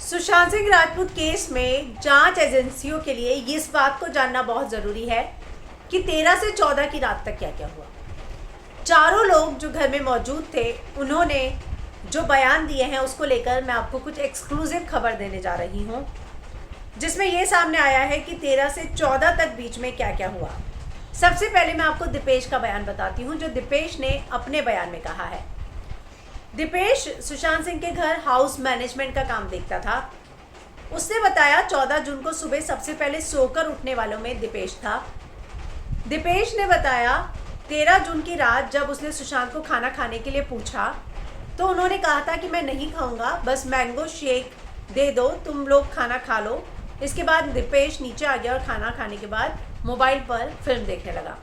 Sushant Singh Rajput case में जांच एजेंसियों के लिए इस बात को जानना बहुत ज़रूरी है कि 13 से 14 की रात तक क्या क्या हुआ। चारों लोग जो घर में मौजूद थे उन्होंने जो बयान दिए हैं उसको लेकर मैं आपको कुछ एक्सक्लूसिव खबर देने जा रही हूँ, जिसमें ये सामने आया है कि 13 से 14 तक बीच में क्या क्या हुआ। सबसे पहले मैं आपको दीपेश का बयान बताती हूँ, जो दीपेश ने अपने बयान में कहा है। दीपेश सुशांत सिंह के घर हाउस मैनेजमेंट का काम देखता था। उसने बताया 14 जून को सुबह सबसे पहले सोकर उठने वालों में दीपेश था। दीपेश ने बताया 13 जून की रात जब उसने सुशांत को खाना खाने के लिए पूछा तो उन्होंने कहा था कि मैं नहीं खाऊंगा, बस मैंगो शेक दे दो, तुम लोग खाना खा लो। इसके बाद दीपेश नीचे आ गया और खाना खाने के बाद मोबाइल पर फिल्म देखने लगा।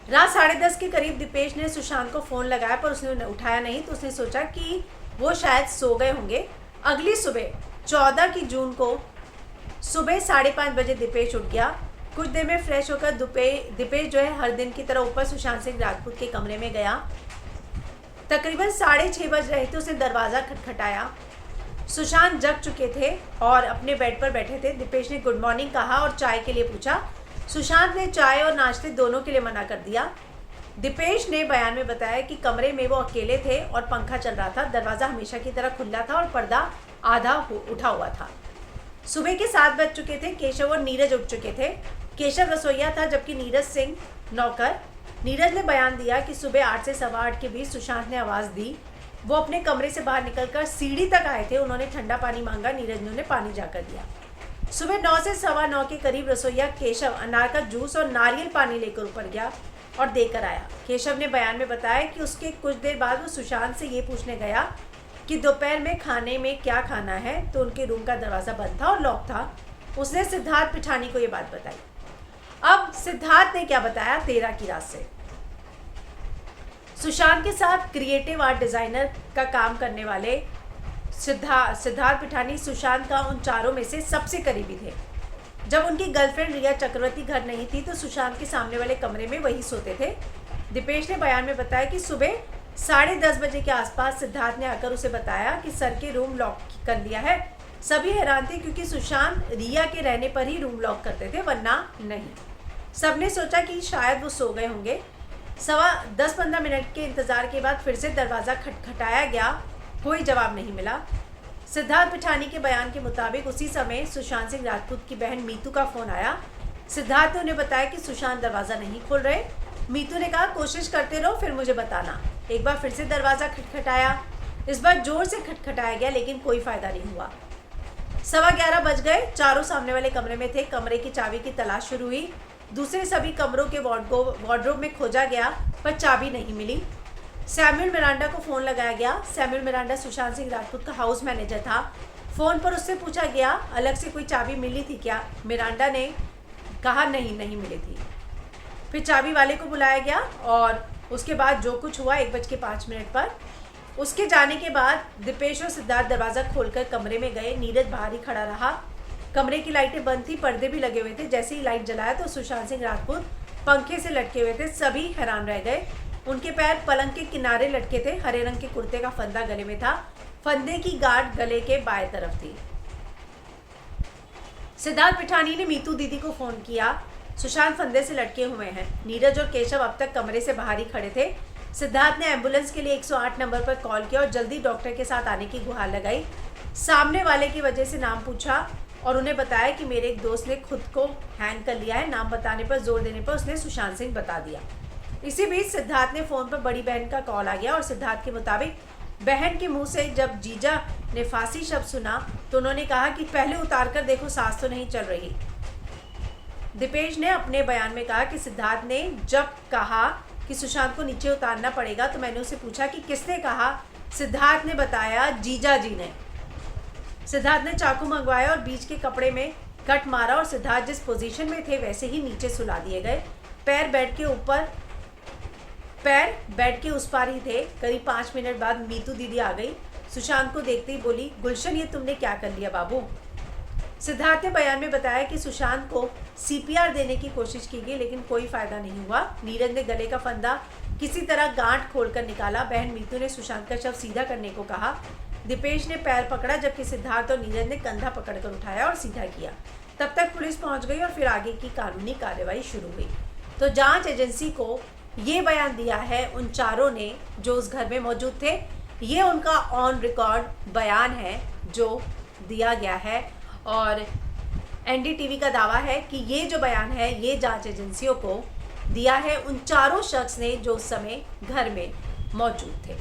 रात 10:30 के करीब दीपेश ने सुशांत को फ़ोन लगाया पर उसने उठाया नहीं, तो उसने सोचा कि वो शायद सो गए होंगे। अगली सुबह 14 की जून को सुबह 5:30 बजे दीपेश उठ गया। कुछ देर में फ्रेश होकर दीपेश जो है हर दिन की तरह ऊपर सुशांत सिंह राजपूत के कमरे में गया। तकरीबन 6:30 बज रहे थे, उसने दरवाज़ा खटखटाया। सुशांत जग चुके थे और अपने बेड पर बैठे थे। दीपेश ने गुड मॉर्निंग कहा और चाय के लिए पूछा। सुशांत ने चाय और नाश्ते दोनों के लिए मना कर दिया। दीपेश ने बयान में बताया कि कमरे में वो अकेले थे और पंखा चल रहा था। दरवाज़ा हमेशा की तरह खुला था और पर्दा आधा उठा हुआ था। सुबह के 7 बज चुके थे। केशव और नीरज उठ चुके थे। केशव रसोइया था जबकि नीरज सिंह नौकर। नीरज ने बयान दिया कि सुबह 8 से 8:15 के बीच सुशांत ने आवाज़ दी। वो अपने कमरे से बाहर निकलकर सीढ़ी तक आए थे। उन्होंने ठंडा पानी मांगा, नीरज ने उन्हें पानी जाकर दिया। सुबह 9 से 9:15 के करीब रसोइया केशव अनार का जूस और नारियल पानी लेकर ऊपर गया और देकर आया। केशव ने बयान में बताया कि उसके कुछ देर बाद वो सुशांत से ये पूछने गया कि दोपहर में खाने में क्या खाना है, तो उनके रूम का दरवाज़ा बंद था और लॉक था। उसने सिद्धार्थ पिठानी को ये बात बताई। अब सिद्धार्थ ने क्या बताया 13 की रात से। सुशांत के साथ क्रिएटिव आर्ट डिज़ाइनर का काम करने वाले सिद्धार्थ पिठानी सुशांत का उन चारों में से सबसे करीबी थे। जब उनकी गर्लफ्रेंड रिया चक्रवर्ती घर नहीं थी तो सुशांत के सामने वाले कमरे में वही सोते थे। दीपेश ने बयान में बताया कि सुबह 10:30 बजे के आसपास सिद्धार्थ ने आकर उसे बताया कि सर के रूम लॉक कर लिया है। सभी हैरान थे क्योंकि सुशांत रिया के रहने पर ही रूम लॉक करते थे, वरना नहीं। सबने सोचा कि शायद वो सो गए होंगे। 10-15 मिनट के इंतज़ार के बाद फिर से दरवाज़ा खटखटाया गया, कोई जवाब नहीं मिला। सिद्धार्थ पिठानी के बयान के मुताबिक उसी समय सुशांत सिंह राजपूत की बहन मीतू का फ़ोन आया। सिद्धार्थ ने उन्हें बताया कि सुशांत दरवाज़ा नहीं खोल रहे। मीतू ने कहा कोशिश करते रहो, फिर मुझे बताना। एक बार फिर से दरवाज़ा खटखटाया। इस बार ज़ोर से खटखटाया गया लेकिन कोई फ़ायदा नहीं हुआ। 11:15 बज गए। चारों सामने वाले कमरे में थे। कमरे की चाबी की तलाश शुरू हुई। दूसरे सभी कमरों के वार्डरोब में खोजा गया पर चाबी नहीं मिली। सैमुअल मिरांडा को फ़ोन लगाया गया। सैमुअल मिरांडा सुशांत सिंह राजपूत का हाउस मैनेजर था। फ़ोन पर उससे पूछा गया अलग से कोई चाबी मिली थी क्या। मिरांडा ने कहा नहीं मिली थी। फिर चाबी वाले को बुलाया गया और उसके बाद जो कुछ हुआ 1:05 पर। उसके जाने के बाद दीपेश और सिद्धार्थ दरवाज़ा खोलकर कमरे में गए। नीरज बाहर ही खड़ा रहा। कमरे की लाइटें बंद थी, पर्दे भी लगे हुए थे। जैसे ही लाइट जलाया तो सुशांत सिंह राजपूत पंखे से लटके हुए थे। सभी हैरान रह गए। उनके पैर पलंग के किनारे लटके थे। हरे रंग के कुर्ते का फंदा गले में था। फंदे की गांठ गले के बाएं तरफ थी। सिद्धार्थ पिठानी ने मीतू दीदी को फ़ोन किया। सुशांत फंदे से लटके हुए हैं। नीरज और केशव अब तक कमरे से बाहर ही खड़े थे। सिद्धार्थ ने एम्बुलेंस के लिए 108 नंबर पर कॉल किया और जल्दी डॉक्टर के साथ आने की गुहार लगाई। सामने वाले की वजह से नाम पूछा और उन्हें बताया कि मेरे एक दोस्त ने खुद को हैंग कर लिया है। नाम बताने पर जोर देने पर उसने सुशांत सिंह बता दिया। इसी बीच सिद्धार्थ ने फ़ोन पर बड़ी बहन का कॉल आ गया और सिद्धार्थ के मुताबिक बहन के मुंह से जब जीजा ने फांसी शब्द सुना तो उन्होंने कहा कि पहले उतार कर देखो, सांस तो नहीं चल रही। दीपेश ने अपने बयान में कहा कि सिद्धार्थ ने जब कहा कि सुशांत को नीचे उतारना पड़ेगा तो मैंने उससे पूछा कि किसने कहा। सिद्धार्थ ने बताया जीजा जी ने। सिद्धार्थ ने चाकू मंगवाया और बीच के कपड़े में कट मारा और सिद्धार्थ जिस पोजीशन में थे वैसे ही नीचे सुला दिए गए। पैर बेड के उस पार ही थे। करीब 5 मिनट बाद मीतू दीदी आ गई। सुशांत को देखते ही बोली, गुलशन ये तुमने क्या कर लिया बाबू। सिद्धार्थ ने बयान में बताया कि सुशांत को CPR देने की कोशिश की गई लेकिन कोई फ़ायदा नहीं हुआ। नीरज ने गले का फंदा किसी तरह गांठ खोलकर निकाला। बहन मीतू ने सुशांत का शव सीधा करने को कहा। दीपेश ने पैर पकड़ा जबकि सिद्धार्थ और नीरज ने कंधा पकड़कर उठाया और सीधा किया। तब तक पुलिस पहुंच गई और फिर आगे की कानूनी कार्रवाई शुरू हुई। तो जांच एजेंसी को ये बयान दिया है उन चारों ने जो उस घर में मौजूद थे। ये उनका ऑन रिकॉर्ड बयान है जो दिया गया है और एनडीटीवी का दावा है कि ये जो बयान है ये जांच एजेंसियों को दिया है उन चारों शख्स ने जो उस समय घर में मौजूद थे।